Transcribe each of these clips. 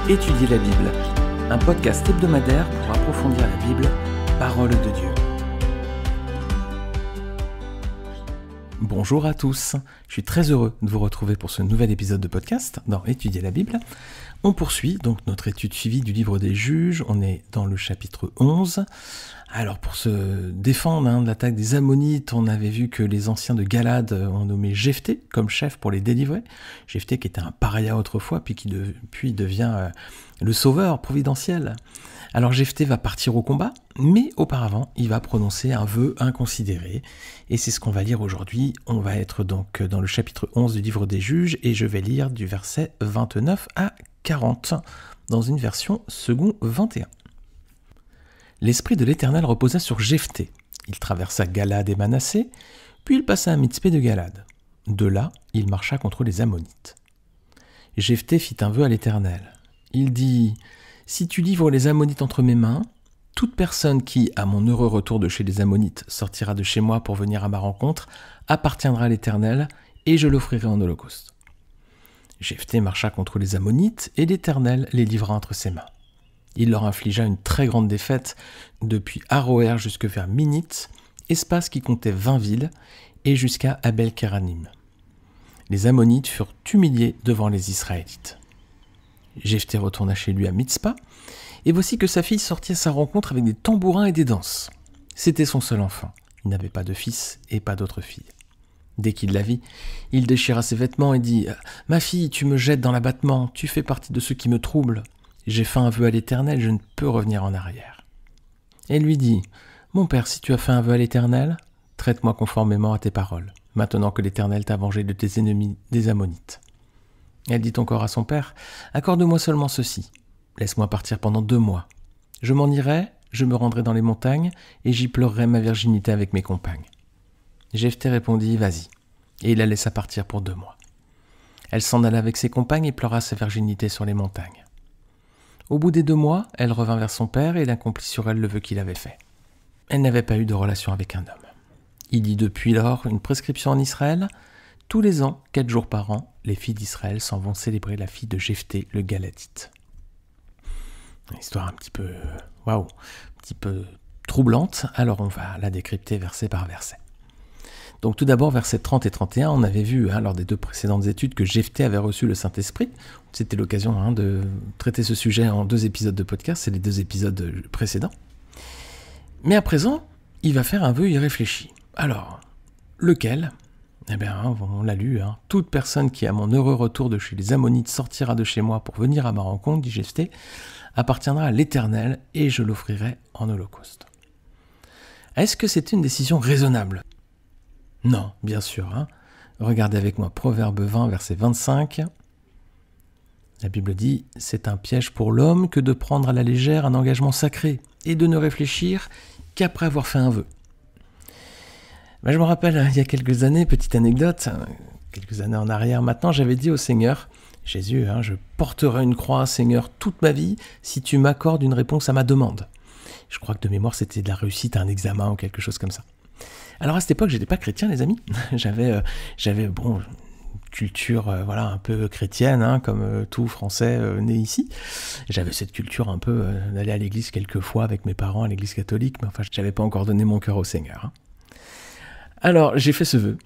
Étudier la Bible, un podcast hebdomadaire pour approfondir la Bible, parole de Dieu. Bonjour à tous, je suis très heureux de vous retrouver pour ce nouvel épisode de podcast dans Étudier la Bible. On poursuit donc notre étude suivie du livre des Juges, on est dans le chapitre 11. Alors pour se défendre de l'attaque des Ammonites, on avait vu que les anciens de Galad ont nommé Jephthé comme chef pour les délivrer. Jephthé qui était un paria autrefois, puis qui devient le sauveur providentiel. Alors Jephthé va partir au combat, mais auparavant, il va prononcer un vœu inconsidéré. Et c'est ce qu'on va lire aujourd'hui. On va être donc dans le chapitre 11 du livre des Juges, et je vais lire du verset 29 à 40, dans une version second 21. L'esprit de l'Éternel reposa sur Jephthé. Il traversa Galad et Manassé, puis il passa à Mitzpé de Galad. De là, il marcha contre les Ammonites. Jephthé fit un vœu à l'Éternel. Il dit « Si tu livres les Ammonites entre mes mains, toute personne qui, à mon heureux retour de chez les Ammonites, sortira de chez moi pour venir à ma rencontre, appartiendra à l'Éternel, et je l'offrirai en holocauste. » Jephthé marcha contre les Ammonites, et l'Éternel les livra entre ses mains. Il leur infligea une très grande défaite depuis Aroër jusque vers Minite, espace qui comptait 20 villes, et jusqu'à Abel-Kéranim. Les Ammonites furent humiliés devant les Israélites. Jephthé retourna chez lui à Mitzpa, et voici que sa fille sortit à sa rencontre avec des tambourins et des danses. C'était son seul enfant. Il n'avait pas de fils et pas d'autre fille. Dès qu'il la vit, il déchira ses vêtements et dit « Ma fille, tu me jettes dans l'abattement, tu fais partie de ceux qui me troublent. J'ai fait un vœu à l'Éternel, je ne peux revenir en arrière. » Elle lui dit « Mon père, si tu as fait un vœu à l'Éternel, traite-moi conformément à tes paroles, maintenant que l'Éternel t'a vengé de tes ennemis des Ammonites. » Elle dit encore à son père « Accorde-moi seulement ceci, laisse-moi partir pendant 2 mois. Je m'en irai, je me rendrai dans les montagnes, et j'y pleurerai ma virginité avec mes compagnes. » Jephthé répondit « Vas-y », et il la laissa partir pour 2 mois. Elle s'en alla avec ses compagnes et pleura sa virginité sur les montagnes. Au bout des 2 mois, elle revint vers son père et il accomplit sur elle le vœu qu'il avait fait. Elle n'avait pas eu de relation avec un homme. Il y depuis lors une prescription en Israël. Tous les ans, 4 jours par an, les filles d'Israël s'en vont célébrer la fille de Jephthé le Galadite. Une histoire un petit peu troublante, alors on va la décrypter verset par verset. Donc tout d'abord, versets 30 et 31, on avait vu lors des 2 précédentes études que Jephthé avait reçu le Saint-Esprit. C'était l'occasion de traiter ce sujet en 2 épisodes de podcast, c'est les 2 épisodes précédents. Mais à présent, il va faire un vœu irréfléchi. Alors, lequel ? Eh bien, on l'a lu, toute personne qui, à mon heureux retour de chez les Ammonites, sortira de chez moi pour venir à ma rencontre, dit Jephthé, appartiendra à l'Éternel et je l'offrirai en holocauste. Est-ce que c'était une décision raisonnable ? Non, bien sûr. Regardez avec moi Proverbe 20, verset 25. La Bible dit « C'est un piège pour l'homme que de prendre à la légère un engagement sacré et de ne réfléchir qu'après avoir fait un vœu. » Je me rappelle, il y a quelques années, petite anecdote, quelques années en arrière maintenant, j'avais dit au Seigneur « Jésus, je porterai une croix, Seigneur, toute ma vie si tu m'accordes une réponse à ma demande. » Je crois que de mémoire, c'était de la réussite à un examen ou quelque chose comme ça. Alors à cette époque, j'étais pas chrétien, les amis. J'avais une culture un peu chrétienne, comme tout Français né ici. J'avais cette culture un peu d'aller à l'église quelques fois avec mes parents à l'église catholique, mais enfin, j'avais pas encore donné mon cœur au Seigneur. Alors j'ai fait ce vœu.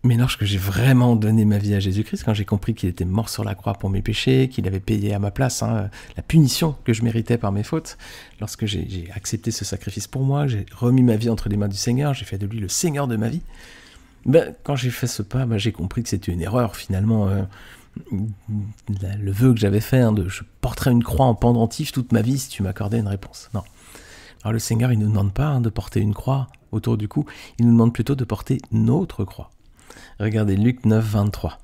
Mais lorsque j'ai vraiment donné ma vie à Jésus-Christ, quand j'ai compris qu'il était mort sur la croix pour mes péchés, qu'il avait payé à ma place la punition que je méritais par mes fautes, lorsque j'ai accepté ce sacrifice pour moi, j'ai remis ma vie entre les mains du Seigneur, j'ai fait de lui le Seigneur de ma vie, quand j'ai fait ce pas, j'ai compris que c'était une erreur finalement. Le vœu que j'avais fait, je porterai une croix en pendentif toute ma vie si tu m'accordais une réponse. Non. Alors le Seigneur, il ne nous demande pas de porter une croix autour du cou, il nous demande plutôt de porter notre croix. Regardez Luc 9, 23.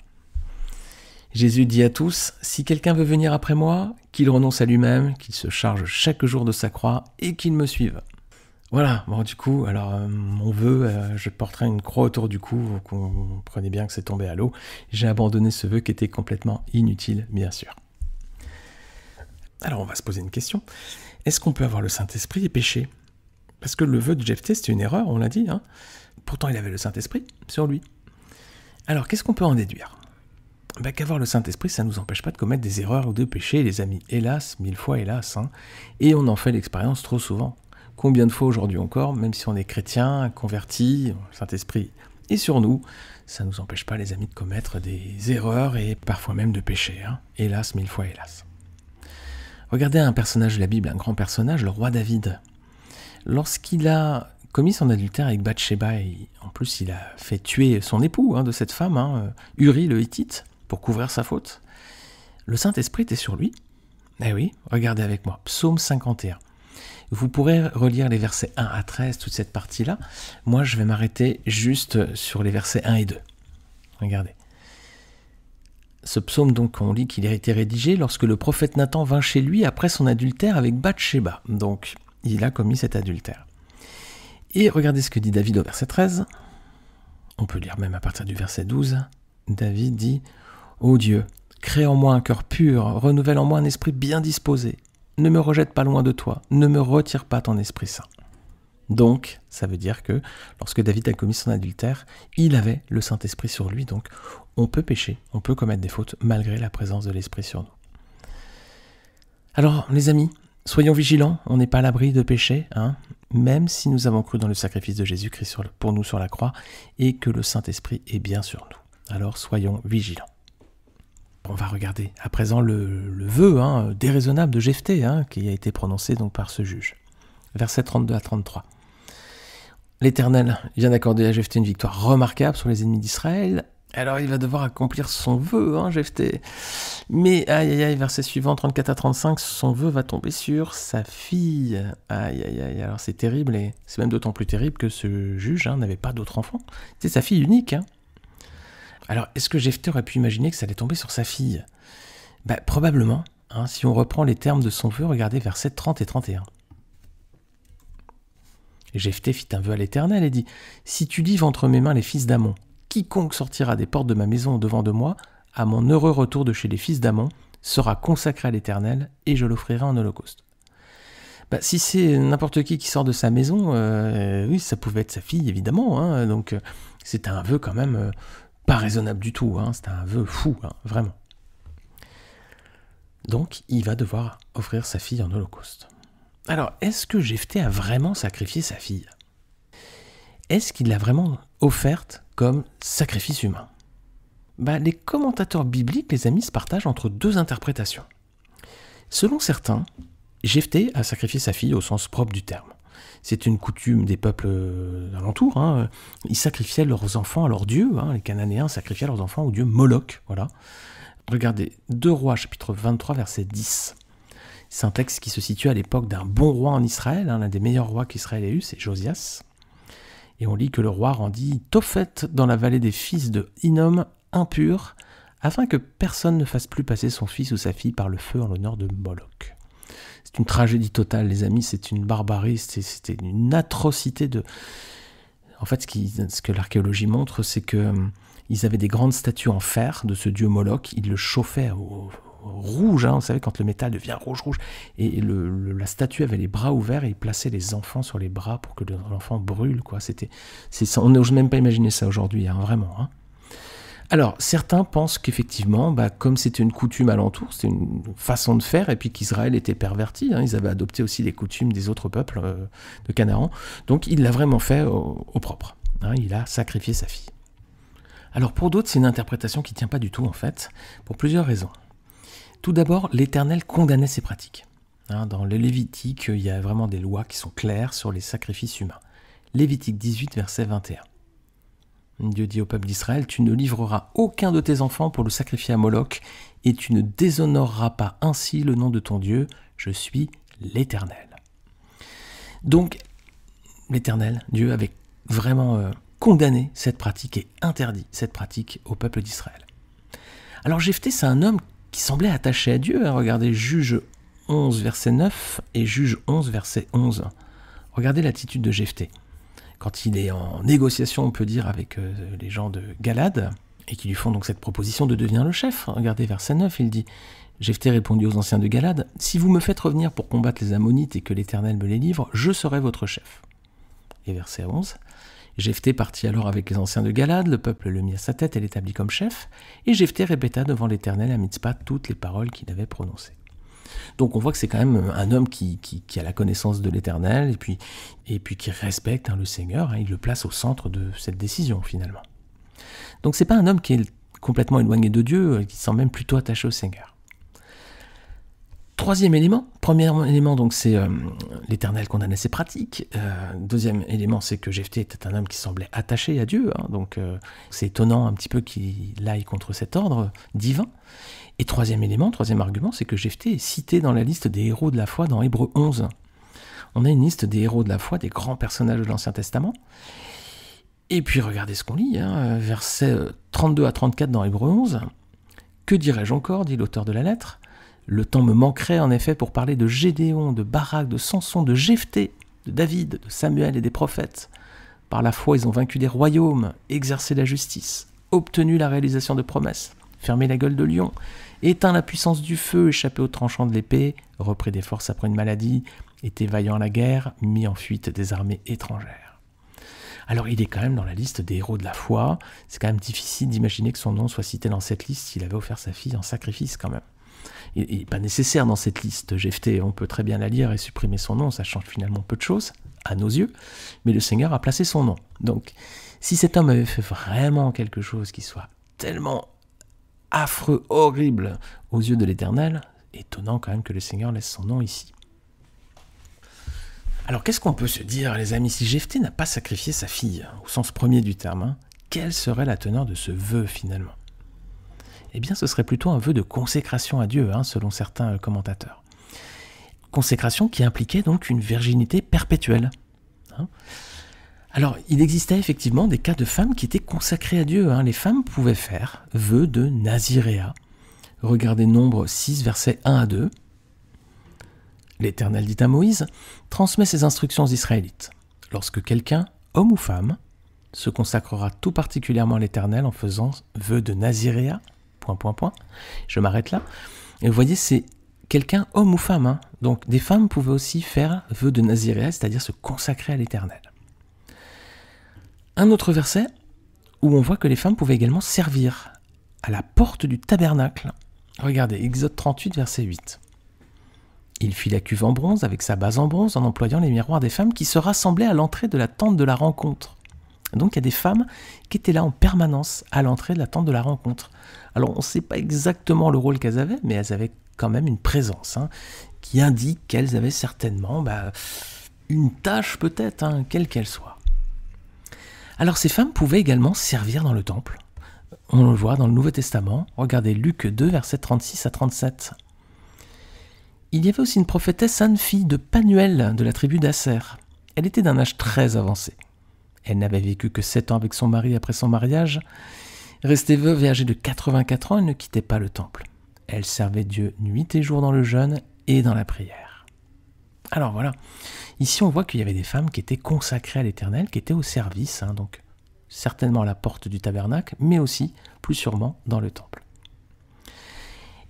Jésus dit à tous, « Si quelqu'un veut venir après moi, qu'il renonce à lui-même, qu'il se charge chaque jour de sa croix et qu'il me suive. » Voilà, mon vœu, je porterai une croix autour du cou, vous comprenez bien que c'est tombé à l'eau. J'ai abandonné ce vœu qui était complètement inutile, bien sûr. Alors on va se poser une question. Est-ce qu'on peut avoir le Saint-Esprit et pécher ? Parce que le vœu de Jephthé, c'était une erreur, on l'a dit. Pourtant, il avait le Saint-Esprit sur lui. Alors, qu'est-ce qu'on peut en déduire ? qu'avoir le Saint-Esprit, ça ne nous empêche pas de commettre des erreurs ou de pécher, les amis. Hélas, 1000 fois hélas. Et on en fait l'expérience trop souvent. Combien de fois aujourd'hui encore, même si on est chrétien, converti, le Saint-Esprit est sur nous, ça ne nous empêche pas, les amis, de commettre des erreurs et parfois même de pécher. Hélas, 1000 fois hélas. Regardez un personnage de la Bible, un grand personnage, le roi David. Lorsqu'il a commis son adultère avec Bathsheba, et en plus il a fait tuer son époux de cette femme, Uri le Hittite, pour couvrir sa faute, le Saint-Esprit était sur lui. Eh oui, regardez avec moi, Psaume 51. Vous pourrez relire les versets 1 à 13, toute cette partie-là. Moi, je vais m'arrêter juste sur les versets 1 et 2. Regardez. Ce psaume, donc, on lit qu'il a été rédigé lorsque le prophète Nathan vint chez lui après son adultère avec Bathsheba. Donc, il a commis cet adultère. Et regardez ce que dit David au verset 13. On peut lire même à partir du verset 12. David dit « Ô Dieu, crée en moi un cœur pur, renouvelle en moi un esprit bien disposé. Ne me rejette pas loin de toi, ne me retire pas ton Esprit Saint. » Donc, ça veut dire que lorsque David a commis son adultère, il avait le Saint-Esprit sur lui. Donc, on peut pécher, on peut commettre des fautes malgré la présence de l'Esprit sur nous. Alors, les amis, soyons vigilants, on n'est pas à l'abri de péché, même si nous avons cru dans le sacrifice de Jésus-Christ pour nous sur la croix et que le Saint-Esprit est bien sur nous. Alors, soyons vigilants. On va regarder à présent le vœu déraisonnable de Jephthé qui a été prononcé donc par ce juge. Versets 32 à 33. L'Éternel vient d'accorder à Jephthé une victoire remarquable sur les ennemis d'Israël. Alors il va devoir accomplir son vœu, Jephthé. Mais, verset suivant, 34 à 35, son vœu va tomber sur sa fille. Alors c'est terrible, et c'est même d'autant plus terrible que ce juge n'avait pas d'autre enfant. C'est sa fille unique. Alors, est-ce que Jephthé aurait pu imaginer que ça allait tomber sur sa fille ? Probablement. Si on reprend les termes de son vœu, regardez versets 30 et 31. Jephthé fit un vœu à l'Éternel et dit « Si tu livres entre mes mains les fils d'Ammon, quiconque sortira des portes de ma maison au-devant de moi, à mon heureux retour de chez les fils d'Ammon, sera consacré à l'Éternel, et je l'offrirai en holocauste. » Si c'est n'importe qui sort de sa maison, oui, ça pouvait être sa fille, évidemment. Donc, c'est un vœu quand même pas raisonnable du tout. C'est un vœu fou, vraiment. Donc, il va devoir offrir sa fille en holocauste. Alors, est-ce que Jephthé a vraiment sacrifié sa fille ? Est-ce qu'il l'a vraiment offerte comme sacrifice humain ? Les commentateurs bibliques, les amis, se partagent entre deux interprétations. Selon certains, Jephthé a sacrifié sa fille au sens propre du terme. C'est une coutume des peuples alentours. Ils sacrifiaient leurs enfants à leur dieu. Les Cananéens sacrifiaient leurs enfants au dieu Moloch. Voilà. Regardez, 2 Rois, chapitre 23, verset 10. C'est un texte qui se situe à l'époque d'un bon roi en Israël, l'un des meilleurs rois qu'Israël ait eu, c'est Josias. Et on lit que le roi rendit Tophet dans la vallée des fils de Hinnom impur, afin que personne ne fasse plus passer son fils ou sa fille par le feu en l'honneur de Moloch. C'est une tragédie totale, les amis, c'est une barbarie, c'était une atrocité de... En fait, ce que l'archéologie montre, c'est que ils avaient des grandes statues en fer de ce dieu Moloch, ils le chauffaient au rouge, vous savez, quand le métal devient rouge, et la statue avait les bras ouverts et ils plaçaient les enfants sur les bras pour que l'enfant brûle, quoi. On n'ose même pas imaginer ça aujourd'hui, vraiment. Alors, certains pensent qu'effectivement, comme c'était une coutume alentour, c'était une façon de faire, et puis qu'Israël était perverti, ils avaient adopté aussi les coutumes des autres peuples de Canaan, donc il l'a vraiment fait au propre. Il a sacrifié sa fille. Alors pour d'autres, c'est une interprétation qui ne tient pas du tout, en fait, pour plusieurs raisons. Tout d'abord, l'Éternel condamnait ces pratiques. Dans le Lévitique, il y a vraiment des lois qui sont claires sur les sacrifices humains. Lévitique 18, verset 21. Dieu dit au peuple d'Israël, « Tu ne livreras aucun de tes enfants pour le sacrifier à Moloch, et tu ne déshonoreras pas ainsi le nom de ton Dieu, je suis l'Éternel. » Donc, l'Éternel, Dieu, avait vraiment condamné cette pratique et interdit cette pratique au peuple d'Israël. Alors Jephthé, c'est un homme qui semblait attaché à Dieu. Regardez Juge 11, verset 9 et Juge 11, verset 11. Regardez l'attitude de Jephthé. Quand il est en négociation, on peut dire, avec les gens de Galad, et qui lui font donc cette proposition de devenir le chef. Regardez verset 9, il dit « Jephthé répondit aux anciens de Galad, « Si vous me faites revenir pour combattre les Ammonites et que l'Éternel me les livre, je serai votre chef. » Et verset 11, Jephthé partit alors avec les anciens de Galad, le peuple le mit à sa tête et l'établit comme chef, et Jephthé répéta devant l'Éternel à Mitzpah toutes les paroles qu'il avait prononcées. Donc on voit que c'est quand même un homme qui a la connaissance de l'Éternel, et puis qui respecte le Seigneur, il le place au centre de cette décision finalement. Donc c'est pas un homme qui est complètement éloigné de Dieu, qui semble même plutôt attaché au Seigneur. Troisième élément, premier élément, donc c'est l'Éternel condamnait ses pratiques. Deuxième élément, c'est que Jephthé était un homme qui semblait attaché à Dieu, donc c'est étonnant un petit peu qu'il aille contre cet ordre divin. Et troisième élément, troisième argument, c'est que Jephthé est cité dans la liste des héros de la foi dans Hébreux 11. On a une liste des héros de la foi, des grands personnages de l'Ancien Testament. Et puis regardez ce qu'on lit, versets 32 à 34 dans Hébreux 11. « Que dirais-je encore » dit l'auteur de la lettre. « Le temps me manquerait en effet pour parler de Gédéon, de Barak, de Samson, de Jephthé, de David, de Samuel et des prophètes. Par la foi, ils ont vaincu des royaumes, exercé la justice, obtenu la réalisation de promesses, fermé la gueule de lion, éteint la puissance du feu, échappé au tranchant de l'épée, repris des forces après une maladie, été vaillant à la guerre, mis en fuite des armées étrangères. » Alors il est quand même dans la liste des héros de la foi. C'est quand même difficile d'imaginer que son nom soit cité dans cette liste s'il avait offert sa fille en sacrifice quand même. Il n'est pas nécessaire dans cette liste, Jephthé, on peut très bien la lire et supprimer son nom, ça change finalement peu de choses, à nos yeux, mais le Seigneur a placé son nom. Donc, si cet homme avait fait vraiment quelque chose qui soit tellement affreux, horrible aux yeux de l'Éternel, étonnant quand même que le Seigneur laisse son nom ici. Alors, qu'est-ce qu'on peut se dire, les amis, si Jephthé n'a pas sacrifié sa fille, au sens premier du terme, quelle serait la teneur de ce vœu finalement ? Eh bien, ce serait plutôt un vœu de consécration à Dieu, selon certains commentateurs. Consécration qui impliquait donc une virginité perpétuelle. Alors, il existait effectivement des cas de femmes qui étaient consacrées à Dieu. Les femmes pouvaient faire vœu de naziréa. Regardez Nombre 6, versets 1 à 2. L'Éternel dit à Moïse, « Transmets ces instructions aux Israélites. Lorsque quelqu'un, homme ou femme, se consacrera tout particulièrement à l'Éternel en faisant vœu de naziréa, ... Je m'arrête là. Et vous voyez, c'est quelqu'un, homme ou femme. Donc, des femmes pouvaient aussi faire vœu de naziréa, c'est-à-dire se consacrer à l'Éternel. Un autre verset où on voit que les femmes pouvaient également servir à la porte du tabernacle. Regardez, Exode 38, verset 8. Il fit la cuve en bronze avec sa base en bronze en employant les miroirs des femmes qui se rassemblaient à l'entrée de la tente de la rencontre. Donc il y a des femmes qui étaient là en permanence à l'entrée de la tente de la rencontre. Alors on ne sait pas exactement le rôle qu'elles avaient, mais elles avaient quand même une présence qui indique qu'elles avaient certainement une tâche peut-être, quelle qu'elle soit. Alors ces femmes pouvaient également servir dans le temple. On le voit dans le Nouveau Testament. Regardez Luc 2, versets 36 à 37. Il y avait aussi une prophétesse, Anne, fille de Panuel, de la tribu d'Asser. Elle était d'un âge très avancé. Elle n'avait vécu que 7 ans avec son mari après son mariage. Restée veuve et âgée de 84 ans, elle ne quittait pas le temple. Elle servait Dieu nuit et jour dans le jeûne et dans la prière. Alors voilà, ici on voit qu'il y avait des femmes qui étaient consacrées à l'Éternel, qui étaient au service, donc certainement à la porte du tabernacle, mais aussi, plus sûrement, dans le temple.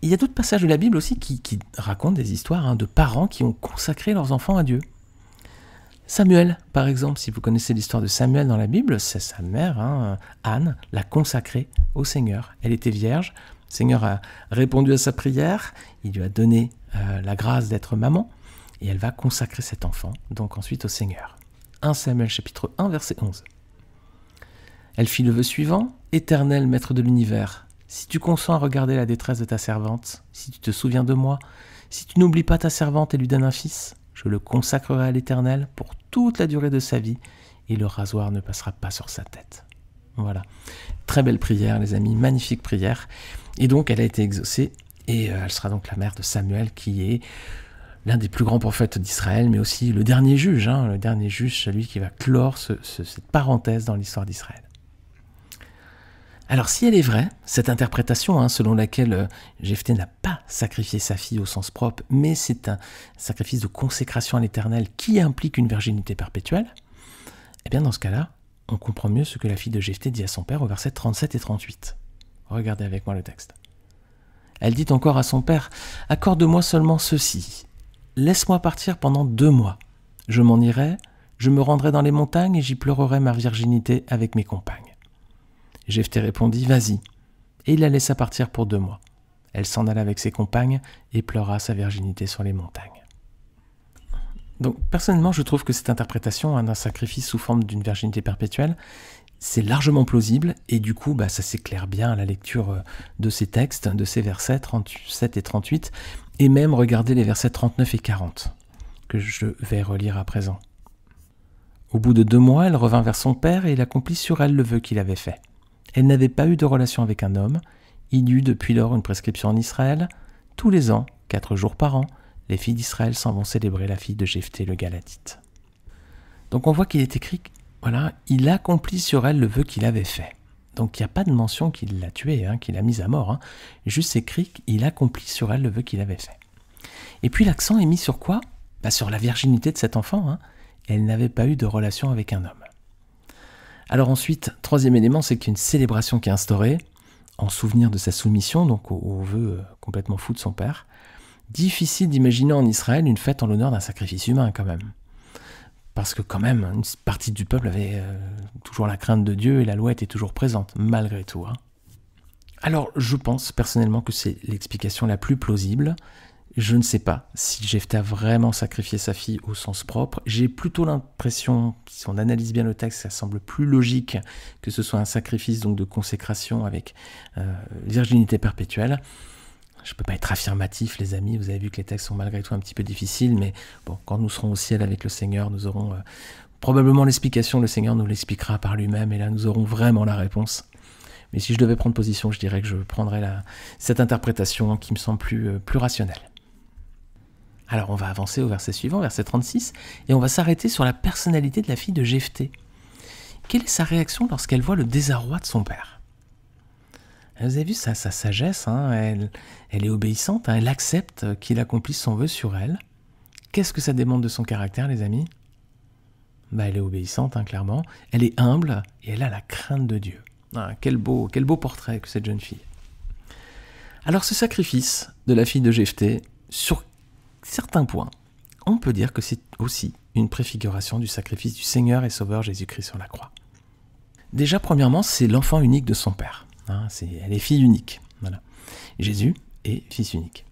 Il y a d'autres passages de la Bible aussi qui racontent des histoires de parents qui ont consacré leurs enfants à Dieu. Samuel, par exemple, si vous connaissez l'histoire de Samuel dans la Bible, c'est sa mère, Anne, l'a consacrée au Seigneur. Elle était vierge, le Seigneur a répondu à sa prière, il lui a donné la grâce d'être maman, et elle va consacrer cet enfant, donc ensuite au Seigneur. 1 Samuel chapitre 1, verset 11. Elle fit le vœu suivant, « Éternel, maître de l'univers, si tu consens à regarder la détresse de ta servante, si tu te souviens de moi, si tu n'oublies pas ta servante et lui donnes un fils, je le consacrerai à l'Éternel pour toute la durée de sa vie, et le rasoir ne passera pas sur sa tête. » Voilà. Très belle prière, les amis, magnifique prière. Et donc, elle a été exaucée, et elle sera donc la mère de Samuel, qui est l'un des plus grands prophètes d'Israël, mais aussi le dernier juge, celui qui va clore cette parenthèse dans l'histoire d'Israël. Alors, si elle est vraie, cette interprétation selon laquelle Jephthé n'a pas sacrifié sa fille au sens propre, mais c'est un sacrifice de consécration à l'Éternel qui implique une virginité perpétuelle, eh bien dans ce cas-là, on comprend mieux ce que la fille de Jephthé dit à son père au verset 37 et 38. Regardez avec moi le texte. Elle dit encore à son père, « Accorde-moi seulement ceci. Laisse-moi partir pendant 2 mois. Je m'en irai, Je me rendrai dans les montagnes et j'y pleurerai ma virginité avec mes compagnes. » Jephthé répondit « Vas-y. » Et il la laissa partir pour 2 mois. Elle s'en alla avec ses compagnes et pleura sa virginité sur les montagnes. Donc personnellement, je trouve que cette interprétation d'un sacrifice sous forme d'une virginité perpétuelle, c'est largement plausible et du coup, ça s'éclaire bien à la lecture de ces textes, de ces versets 37 et 38, et même regarder les versets 39 et 40, que je vais relire à présent. Au bout de 2 mois, elle revint vers son père et il accomplit sur elle le vœu qu'il avait fait. Elle n'avait pas eu de relation avec un homme. Il y eut depuis lors une prescription en Israël. Tous les ans, 4 jours par an, les filles d'Israël s'en vont célébrer la fille de Jephthé le Galatite. Donc on voit qu'il est écrit, voilà, il accomplit sur elle le vœu qu'il avait fait. Donc il n'y a pas de mention qu'il l'a tuée, qu'il l'a mise à mort. Juste écrit qu'il accomplit sur elle le vœu qu'il avait fait. Et puis l'accent est mis sur quoi ? Sur la virginité de cet enfant. Elle n'avait pas eu de relation avec un homme. Alors ensuite, 3e élément, c'est qu'il y a une célébration qui est instaurée, en souvenir de sa soumission, donc au vœu complètement fou de son père. Difficile d'imaginer en Israël une fête en l'honneur d'un sacrifice humain quand même. Parce que quand même, une partie du peuple avait toujours la crainte de Dieu et la loi était toujours présente, malgré tout. Alors je pense personnellement que c'est l'explication la plus plausible. Je ne sais pas si Jephthé a vraiment sacrifié sa fille au sens propre. J'ai plutôt l'impression, si on analyse bien le texte, ça semble plus logique que ce soit un sacrifice donc de consécration avec virginité perpétuelle. Je ne peux pas être affirmatif, les amis, vous avez vu que les textes sont malgré tout un petit peu difficiles, mais bon, quand nous serons au ciel avec le Seigneur, nous aurons probablement l'explication, le Seigneur nous l'expliquera par lui-même, et là nous aurons vraiment la réponse. Mais si je devais prendre position, je dirais que je prendrais cette interprétation qui me semble plus rationnelle. Alors on va avancer au verset suivant, verset 36, et on va s'arrêter sur la personnalité de la fille de Jephthé. Quelle est sa réaction lorsqu'elle voit le désarroi de son père ? Vous avez vu sa sagesse, elle est obéissante, elle accepte qu'il accomplisse son vœu sur elle. Qu'est-ce que ça demande de son caractère, les amis ? Elle est obéissante, clairement. Elle est humble et elle a la crainte de Dieu. Quel beau portrait que cette jeune fille. Alors ce sacrifice de la fille de Jephthé, sur certains points, on peut dire que c'est aussi une préfiguration du sacrifice du Seigneur et Sauveur Jésus-Christ sur la croix. Déjà, premièrement, c'est l'enfant unique de son père. Elle est fille unique. Voilà. Jésus est fils unique.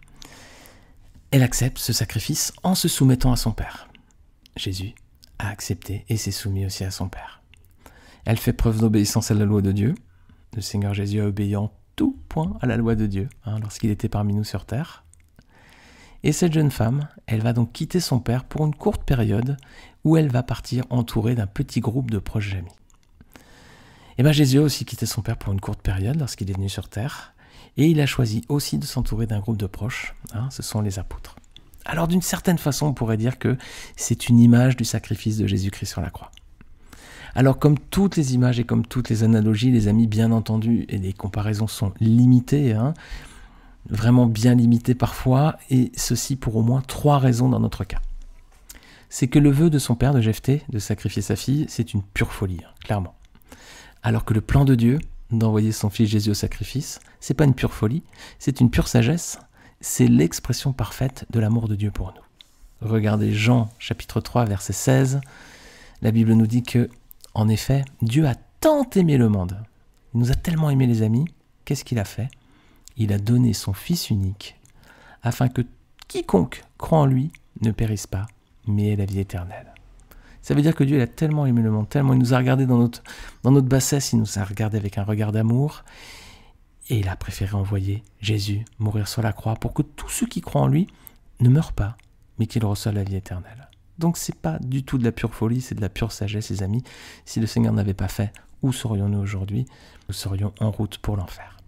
Elle accepte ce sacrifice en se soumettant à son père. Jésus a accepté et s'est soumis aussi à son père. Elle fait preuve d'obéissance à la loi de Dieu. Le Seigneur Jésus a obéi en tout point à la loi de Dieu lorsqu'il était parmi nous sur terre. Et cette jeune femme, elle va donc quitter son père pour une courte période où elle va partir entourée d'un petit groupe de proches amis. Et Jésus a aussi quitté son père pour une courte période lorsqu'il est venu sur terre, et il a choisi aussi de s'entourer d'un groupe de proches, ce sont les apôtres. Alors d'une certaine façon, on pourrait dire que c'est une image du sacrifice de Jésus-Christ sur la croix. Alors comme toutes les images et comme toutes les analogies, les amis, bien entendu, et les comparaisons sont limitées, vraiment bien limitées parfois, et ceci pour au moins 3 raisons dans notre cas. C'est que le vœu de son père, de Jephthé, de sacrifier sa fille, c'est une pure folie, clairement. Alors que le plan de Dieu, d'envoyer son fils Jésus au sacrifice, c'est pas une pure folie, c'est une pure sagesse, c'est l'expression parfaite de l'amour de Dieu pour nous. Regardez Jean, chapitre 3, verset 16, la Bible nous dit que, en effet, Dieu a tant aimé le monde, il nous a tellement aimés les amis, qu'est-ce qu'il a fait ? Il a donné son Fils unique, afin que quiconque croit en lui ne périsse pas, mais ait la vie éternelle. Ça veut dire que Dieu il a tellement aimé le monde, tellement il nous a regardé dans notre bassesse, il nous a regardé avec un regard d'amour, et il a préféré envoyer Jésus mourir sur la croix pour que tous ceux qui croient en lui ne meurent pas, mais qu'ils reçoivent la vie éternelle. Donc c'est pas du tout de la pure folie, c'est de la pure sagesse, les amis. Si le Seigneur n'avait pas fait, où serions-nous aujourd'hui ? Nous serions en route pour l'enfer.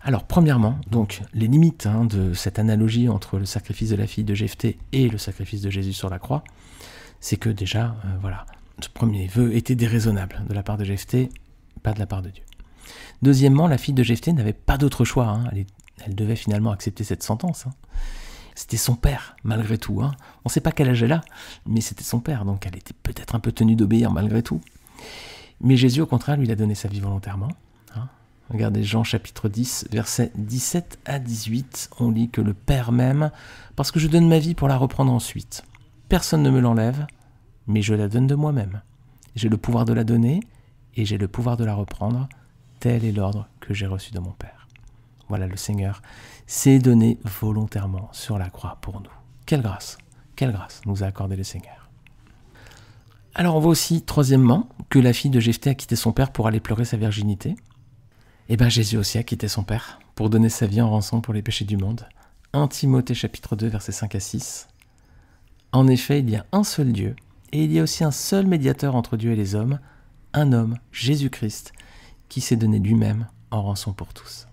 Alors premièrement, donc les limites de cette analogie entre le sacrifice de la fille de Jephthé et le sacrifice de Jésus sur la croix, c'est que déjà, ce premier vœu était déraisonnable de la part de Jephthé, pas de la part de Dieu. Deuxièmement, la fille de Jephthé n'avait pas d'autre choix, elle devait finalement accepter cette sentence. C'était son père, malgré tout. On ne sait pas quel âge elle a, mais c'était son père, donc elle était peut-être un peu tenue d'obéir malgré tout. Mais Jésus, au contraire, lui a donné sa vie volontairement. Regardez Jean chapitre 10, versets 17 à 18, on lit que le Père m'aime, parce que je donne ma vie pour la reprendre ensuite. Personne ne me l'enlève, mais je la donne de moi-même. J'ai le pouvoir de la donner et j'ai le pouvoir de la reprendre. Tel est l'ordre que j'ai reçu de mon Père. Voilà, le Seigneur s'est donné volontairement sur la croix pour nous. Quelle grâce nous a accordé le Seigneur. Alors on voit aussi, troisièmement, que la fille de Jephthé a quitté son père pour aller pleurer sa virginité. Et bien Jésus aussi a quitté son père pour donner sa vie en rançon pour les péchés du monde. 1 Timothée chapitre 2 versets 5 à 6. En effet, il y a un seul Dieu, et il y a aussi un seul médiateur entre Dieu et les hommes, un homme, Jésus-Christ, qui s'est donné lui-même en rançon pour tous.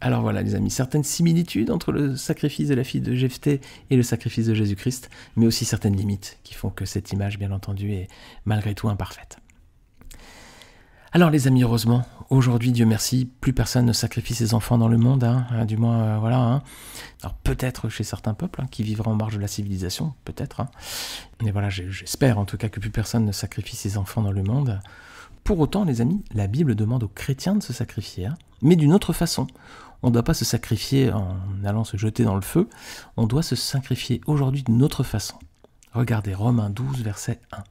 Alors voilà les amis, certaines similitudes entre le sacrifice de la fille de Jephthé et le sacrifice de Jésus-Christ, mais aussi certaines limites qui font que cette image, bien entendu, est malgré tout imparfaite. Alors les amis, heureusement, aujourd'hui, Dieu merci, plus personne ne sacrifie ses enfants dans le monde, du moins, voilà. Alors peut-être chez certains peuples qui vivraient en marge de la civilisation, peut-être. Mais voilà, j'espère en tout cas que plus personne ne sacrifie ses enfants dans le monde. Pour autant, les amis, la Bible demande aux chrétiens de se sacrifier, mais d'une autre façon. On ne doit pas se sacrifier en allant se jeter dans le feu, on doit se sacrifier aujourd'hui d'une autre façon. Regardez Romains 12, verset 1.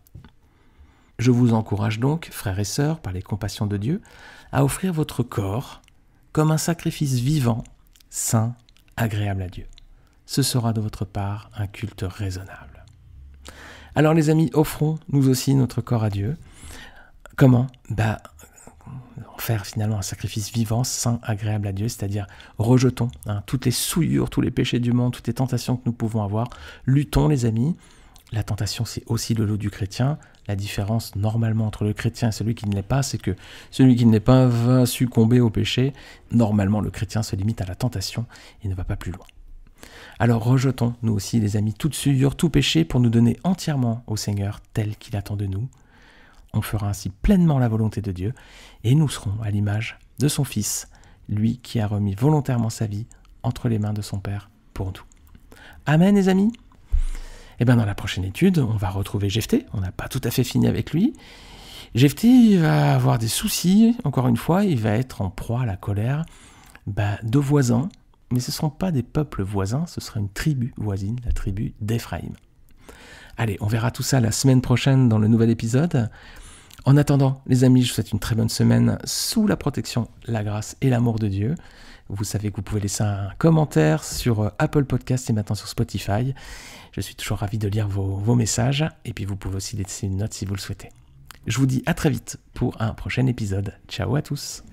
Je vous encourage donc, frères et sœurs, par les compassions de Dieu, à offrir votre corps comme un sacrifice vivant, saint, agréable à Dieu. Ce sera de votre part un culte raisonnable. Alors les amis, offrons nous aussi notre corps à Dieu. Comment ? Faire finalement un sacrifice vivant, saint, agréable à Dieu, c'est-à-dire rejetons toutes les souillures, tous les péchés du monde, toutes les tentations que nous pouvons avoir. Luttons les amis. La tentation, c'est aussi le lot du chrétien. La différence normalement entre le chrétien et celui qui ne l'est pas, c'est que celui qui ne l'est pas va succomber au péché. Normalement, le chrétien se limite à la tentation et ne va pas plus loin. Alors rejetons, nous aussi les amis, toute souillure, tout péché pour nous donner entièrement au Seigneur tel qu'il attend de nous. On fera ainsi pleinement la volonté de Dieu et nous serons à l'image de son Fils, lui qui a remis volontairement sa vie entre les mains de son Père pour nous. Amen les amis. Et bien dans la prochaine étude, on va retrouver Jephthé, on n'a pas tout à fait fini avec lui. Jephthé il va avoir des soucis, encore une fois, il va être en proie à la colère de voisins, mais ce ne sont pas des peuples voisins, ce sera une tribu voisine, la tribu d'Éphraïm. Allez, on verra tout ça la semaine prochaine dans le nouvel épisode. En attendant, les amis, je vous souhaite une très bonne semaine sous la protection, la grâce et l'amour de Dieu. Vous savez que vous pouvez laisser un commentaire sur Apple Podcast et maintenant sur Spotify. Je suis toujours ravi de lire vos messages et puis vous pouvez aussi laisser une note si vous le souhaitez. Je vous dis à très vite pour un prochain épisode. Ciao à tous.